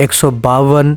152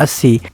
80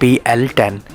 PL-10।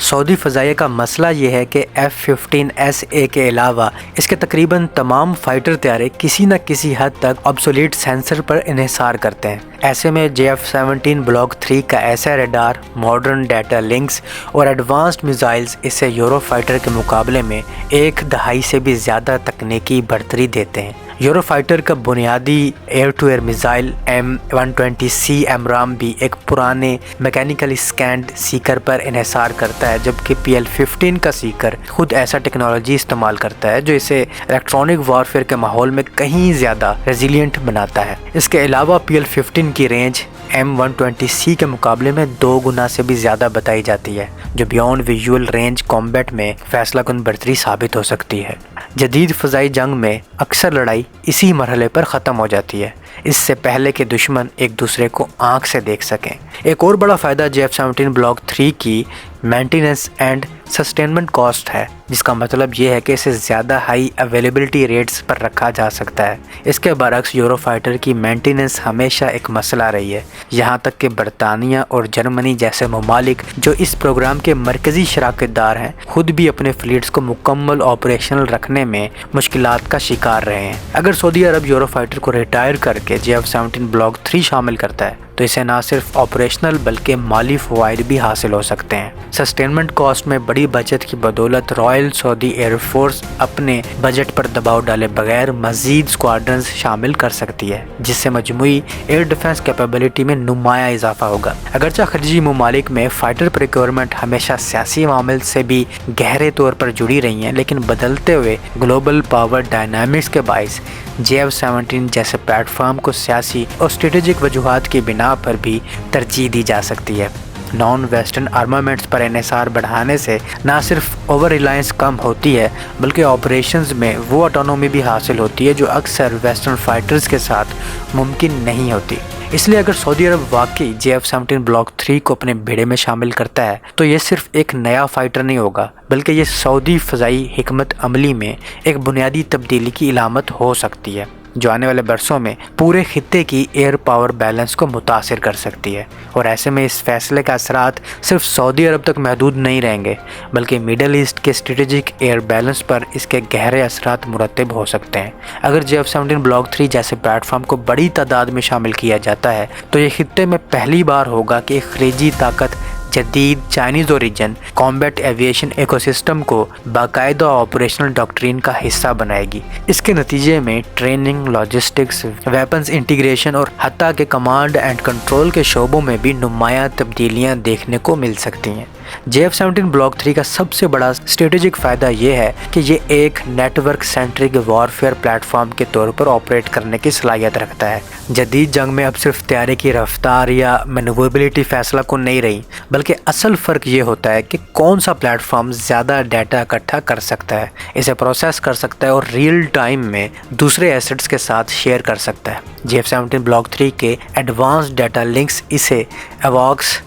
سعودی فضائیہ کا مسئلہ یہ ہے کہ F-15SA کے علاوہ اس کے تقریباً تمام فائٹر طیارے کسی نہ کسی حد تک obsolete سینسر پر انحصار کرتے ہیں۔ ایسے میں JF-17 بلاک 3 کا ایسا ریڈار، ماڈرن ڈیٹا لنکس اور ایڈوانسڈ میزائلز اسے یورو فائٹر کے مقابلے میں ایک دہائی سے بھی زیادہ تکنیکی برتری دیتے ہیں۔ یورو فائٹر کا بنیادی air to air missile M120C AMRAAM بھی ایک پرانے میکینیکلی سکینڈ سیکر پر انحصار کرتا ہے، جبکہ PL-15 کا سیکر خود ایسا ٹیکنالوجی استعمال کرتا ہے جو اسے الیکٹرانک وارفیئر کے ماحول میں کہیں زیادہ ریزیلینٹ بناتا ہے۔ اس کے علاوہ PL-15 کی رینج M120C کے مقابلے میں 2 گنا سے بھی زیادہ بتائی جاتی ہے، جو بیونڈ ویژول رینج کامبیٹ میں فیصلہ کن برتری ثابت ہو سکتی ہے۔ جدید فضائی جنگ میں اکثر لڑائی اسی مرحلے پر ختم ہو جاتی ہے، اس سے پہلے کہ دشمن ایک دوسرے کو آنکھ سے دیکھ سکیں۔ ایک اور بڑا فائدہ JF-17 بلاک 3 کی مینٹیننس اینڈ سسٹینمنٹ کاسٹ ہے، جس کا مطلب یہ ہے کہ اسے زیادہ ہائی اویلیبلٹی ریٹس پر رکھا جا سکتا ہے۔ اس کے برعکس یورو فائٹر کی مینٹیننس ہمیشہ ایک مسئلہ رہی ہے، یہاں تک کہ برطانیہ اور جرمنی جیسے ممالک جو اس پروگرام کے مرکزی شراکت دار ہیں خود بھی اپنے فلیٹس کو مکمل آپریشنل رکھنے میں مشکلات کا شکار رہے ہیں۔ اگر سعودی عرب یورو فائٹر کو ریٹائر کر کے JF-17 بلاک 3 شامل کرتا ہے تو اسے نہ صرف آپریشنل بلکہ مالی فوائد بھی حاصل ہو سکتے ہیں۔ سسٹینمنٹ کاسٹ میں بڑی بچت کی بدولت رائل سعودی ایئر فورس اپنے بجٹ پر دباؤ ڈالے بغیر مزید اسکواڈرنز شامل کر سکتی ہے، جس سے مجموعی ایئر ڈیفنس کیپیبلٹی میں نمایاں اضافہ ہوگا۔ اگرچہ خلیجی ممالک میں فائٹر پریکیورمنٹ ہمیشہ سیاسی عوامل سے بھی گہرے طور پر جڑی رہی ہیں، لیکن بدلتے ہوئے گلوبل پاور ڈائنامکس کے باعث JF-17 جیسے پلیٹ فارم کو سیاسی اور اسٹریٹجک وجوہات کی بنا پر بھی ترجیح دی جا سکتی ہے۔ نان ویسٹرن آرمامنٹس پر انحصار بڑھانے سے نہ صرف اوور ریلائنس کم ہوتی ہے بلکہ آپریشنز میں وہ آٹونومی بھی حاصل ہوتی ہے جو اکثر ویسٹرن فائٹرز کے ساتھ ممکن نہیں ہوتی۔ اس لیے اگر سعودی عرب واقعی JF-17 بلاک 3 کو اپنے بیڑے میں شامل کرتا ہے تو یہ صرف ایک نیا فائٹر نہیں ہوگا، بلکہ یہ سعودی فضائی حکمت عملی میں ایک بنیادی تبدیلی کی علامت ہو سکتی ہے، جو آنے والے برسوں میں پورے خطے کی ایئر پاور بیلنس کو متاثر کر سکتی ہے۔ اور ایسے میں اس فیصلے کا اثرات صرف سعودی عرب تک محدود نہیں رہیں گے، بلکہ میڈل ایسٹ کے اسٹریٹجک ایئر بیلنس پر اس کے گہرے اثرات مرتب ہو سکتے ہیں۔ اگر JF-17 بلاک 3 جیسے پلیٹ فارم کو بڑی تعداد میں شامل کیا جاتا ہے تو یہ خطے میں پہلی بار ہوگا کہ ایک خلیجی طاقت جدید Chinese origin combat aviation ecosystem کو باقاعدہ آپریشنل ڈاکٹرین کا حصہ بنائے گی۔ اس کے نتیجے میں ٹریننگ، لاجسٹکس، ویپنز انٹیگریشن اور حتیٰ کہ کمانڈ اینڈ کنٹرول کے شعبوں میں بھی نمایاں تبدیلیاں دیکھنے کو مل سکتی ہیں۔ JF-17 بلاک 3 کا سب سے بڑا اسٹریٹجک فائدہ یہ ہے کہ یہ ایک network centric warfare platform کے طور پر آپریٹ کرنے کی صلاحیت رکھتا ہے۔ جدید جنگ میں اب صرف طیارے کی رفتار یا مینووربلٹی فیصلہ کن نہیں رہی، بلکہ اصل فرق یہ ہوتا ہے کہ کون سا پلیٹ فارم زیادہ ڈیٹا اکٹھا کر سکتا ہے، اسے پروسیس کر سکتا ہے اور ریئل ٹائم میں دوسرے ایسٹس کے ساتھ شیئر کر سکتا ہے۔ JF-17 بلاک 3 کے ایڈوانس ڈیٹا لنکس اسے ایواکس،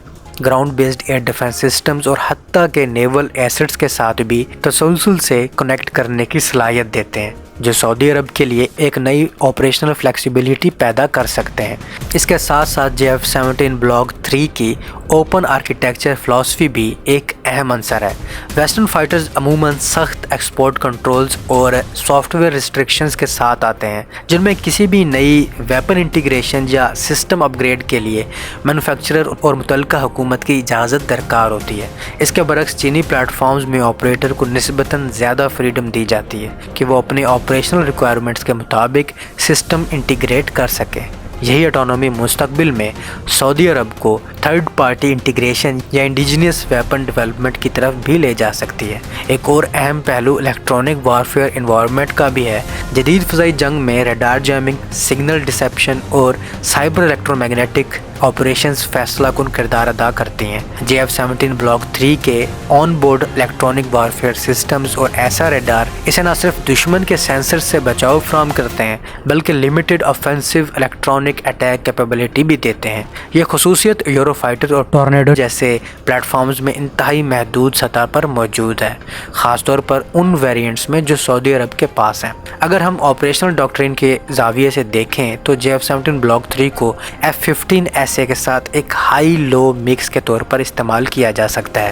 ground based air defence systems اور حتیٰ کہ نیول ایسٹس کے ساتھ بھی تسلسل سے کنیکٹ کرنے کی صلاحیت دیتے ہیں، جو سعودی عرب کے لیے ایک نئی آپریشنل فلیکسیبلٹی پیدا کر سکتے ہیں۔ اس کے ساتھ ساتھ JF-17 بلاک 3 کی اوپن آرکیٹیکچر فلاسفی بھی ایک اہم عنصر ہے۔ ویسٹرن فائٹرز عموماً سخت ایکسپورٹ کنٹرولز اور سافٹ ویئر ریسٹرکشنز کے ساتھ آتے ہیں، جن میں کسی بھی نئی ویپن انٹیگریشن یا سسٹم اپ گریڈ کے لیے مینوفیکچرر اور متعلقہ حکومت کی اجازت درکار ہوتی ہے۔ اس کے برعکس چینی پلیٹ فارمز میں آپریٹر کو نسبتاً زیادہ فریڈم دی جاتی ہے کہ وہ اپنے آپریشنل ریکوائرمنٹس کے مطابق سسٹم انٹیگریٹ کر سکے۔ یہی اٹانومی مستقبل میں سعودی عرب کو تھرڈ پارٹی انٹیگریشن یا انڈیجینس ویپن ڈیولپمنٹ کی طرف بھی لے جا سکتی ہے۔ ایک اور اہم پہلو الیکٹرانک وارفیئر انوائرمنٹ کا بھی ہے۔ جدید فضائی جنگ میں ریڈار جیمنگ، سگنل ڈسیپشن اور سائبر الیکٹرو میگنیٹک آپریشنز فیصلہ کن کردار ادا کرتی ہیں۔ JF-17 بلاک 3 کے on board electronic warfare systems اور ایسا ریڈار اسے نہ صرف دشمن کے سینسر سے بچاؤ فراہم کرتے ہیں بلکہ لمیٹڈ آفینسو الیکٹرانک اٹیک کیپیبلٹی بھی دیتے ہیں۔ یہ خصوصیت یورو فائٹر اور ٹورنیڈو جیسے پلیٹ فارمز میں انتہائی محدود سطح پر موجود ہے، خاص طور پر ان ویریئنٹس میں جو سعودی عرب کے پاس ہیں۔ اگر ہم آپریشنل ڈاکٹرین کے زاویے سے دیکھیں تو JF-17 بلاک 3 کو F-15SA کے ساتھ ایک ہائی لو مکس کے طور پر استعمال کیا جا سکتا ہے۔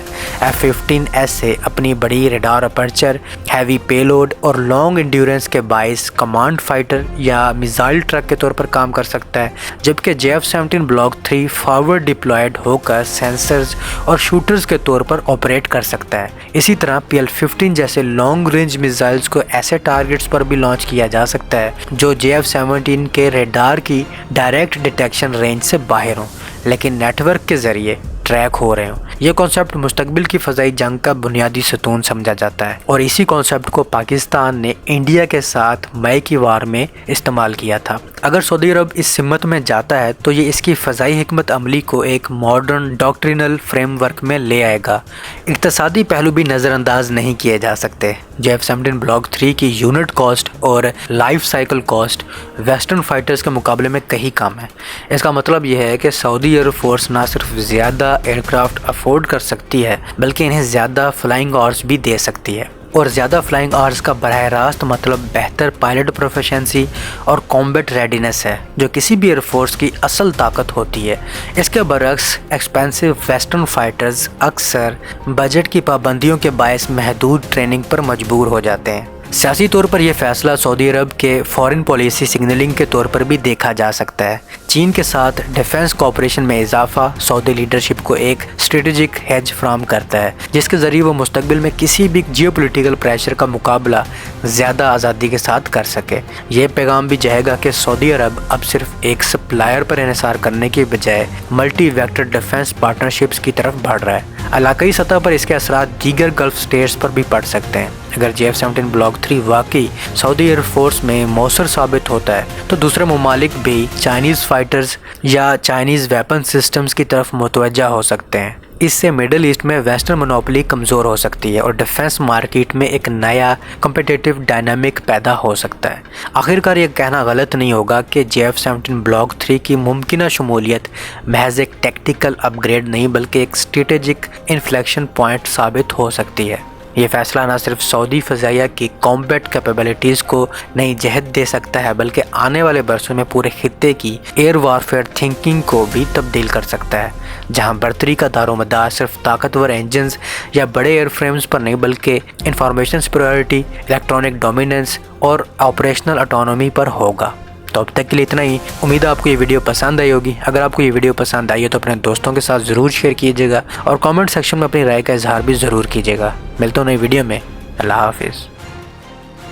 F-15SA اپنی بڑی ریڈار اپرچر، ہیوی پے لوڈ اور لانگ انڈیورنس کے باعث کمانڈ فائٹر یا میزائل ٹرک کے طور پر کام کر سکتا ہے، جبکہ JF-17 بلاک 3 فارورڈ ڈپلائڈ ہو کر سینسرز اور شوٹرز کے طور پر آپریٹ کر سکتا ہے۔ اسی طرح PL-15 جیسے لانگ رینج میزائلز کو ایسے ٹارگٹس پر بھی لانچ کیا جا سکتا ہے جو JF-17 کے ریڈار کی ڈائریکٹ ڈیٹیکشن رینج سے باہر ہوں لیکن نیٹ ورک کے ذریعے ٹریک ہو رہے ہوں۔ یہ کانسیپٹ مستقبل کی فضائی جنگ کا بنیادی ستون سمجھا جاتا ہے، اور اسی کانسیپٹ کو پاکستان نے انڈیا کے ساتھ مئی کی وار میں استعمال کیا تھا۔ اگر سعودی عرب اس سمت میں جاتا ہے تو یہ اس کی فضائی حکمت عملی کو ایک ماڈرن ڈاکٹرینل فریم ورک میں لے آئے گا۔ اقتصادی پہلو بھی نظر انداز نہیں کیے جا سکتے۔ JF-17 بلاک 3 کی یونٹ کاسٹ اور life cycle cost western fighters کے مقابلے میں کہیں کم ہے۔ اس کا مطلب یہ ہے کہ سعودی ایئر فورس نہ صرف زیادہ ایئر کرافٹ افورڈ کر سکتی ہے بلکہ انہیں زیادہ فلائنگ آورز بھی دے سکتی ہے، اور زیادہ فلائنگ آورز کا براہ راست مطلب بہتر پائلٹ پروفیشنسی اور کامبیٹ ریڈینس ہے، جو کسی بھی ایئر فورس کی اصل طاقت ہوتی ہے۔ اس کے برعکس ایکسپینسو ویسٹرن فائٹرز اکثر بجٹ کی پابندیوں کے باعث محدود ٹریننگ پر مجبور ہو جاتے ہیں۔ سیاسی طور پر یہ فیصلہ سعودی عرب کے فارن پالیسی سگنلنگ کے طور پر بھی دیکھا جا سکتا ہے۔ چین کے ساتھ ڈیفنس کوآپریشن میں اضافہ سعودی لیڈرشپ کو ایک اسٹریٹجک ہیج فراہم کرتا ہے، جس کے ذریعے وہ مستقبل میں کسی بھی جیو پولیٹیکل پریشر کا مقابلہ زیادہ آزادی کے ساتھ کر سکے۔ یہ پیغام بھی جائے گا کہ سعودی عرب اب صرف ایک سپلائر پر انحصار کرنے کے بجائے ملٹی ویکٹر ڈیفنس پارٹنرشپس کی طرف بڑھ رہا ہے۔ علاقائی سطح پر اس کے اثرات دیگر گلف اسٹیٹس پر بھی پڑ سکتے ہیں۔ اگر JF-17 بلاک 3 واقعی سعودی ایئر فورس میں مؤثر ثابت ہوتا ہے تو دوسرے ممالک بھی چائنیز فائٹرز یا چائنیز ویپن سسٹمز کی طرف متوجہ ہو سکتے ہیں۔ اس سے مڈل ایسٹ میں ویسٹرن مونوپولی کمزور ہو سکتی ہے اور ڈیفنس مارکیٹ میں ایک نیا کمپیٹیٹو ڈائنامک پیدا ہو سکتا ہے۔ آخرکار یہ کہنا غلط نہیں ہوگا کہ JF-17 بلاک 3 کی ممکنہ شمولیت محض ایک ٹیکٹیکل اپ گریڈ نہیں بلکہ ایک اسٹریٹجک انفلیکشن پوائنٹ ثابت ہو سکتی ہے۔ یہ فیصلہ نہ صرف سعودی فضائیہ کی کامبیٹ کیپیبلٹیز کو نئی جہت دے سکتا ہے بلکہ آنے والے برسوں میں پورے خطے کی ایئر وارفیئر تھنکنگ کو بھی تبدیل کر سکتا ہے، جہاں برتری کا دار و مدار صرف طاقتور انجنز یا بڑے ایئر فریمز پر نہیں بلکہ انفارمیشن سپیریورٹی، الیکٹرانک ڈومیننس اور آپریشنل اٹانومی پر ہوگا۔ تو اب تک کے لیے اتنا ہی۔ امید ہے آپ کو یہ ویڈیو پسند آئی ہوگی۔ اگر آپ کو یہ ویڈیو پسند آئی ہے تو اپنے دوستوں کے ساتھ ضرور شیئر کیجیے گا اور کامنٹ سیکشن میں اپنی رائے کا اظہار بھی ضرور کیجیے گا۔ ملتا ہوں نئی ویڈیو میں۔ اللہ حافظ۔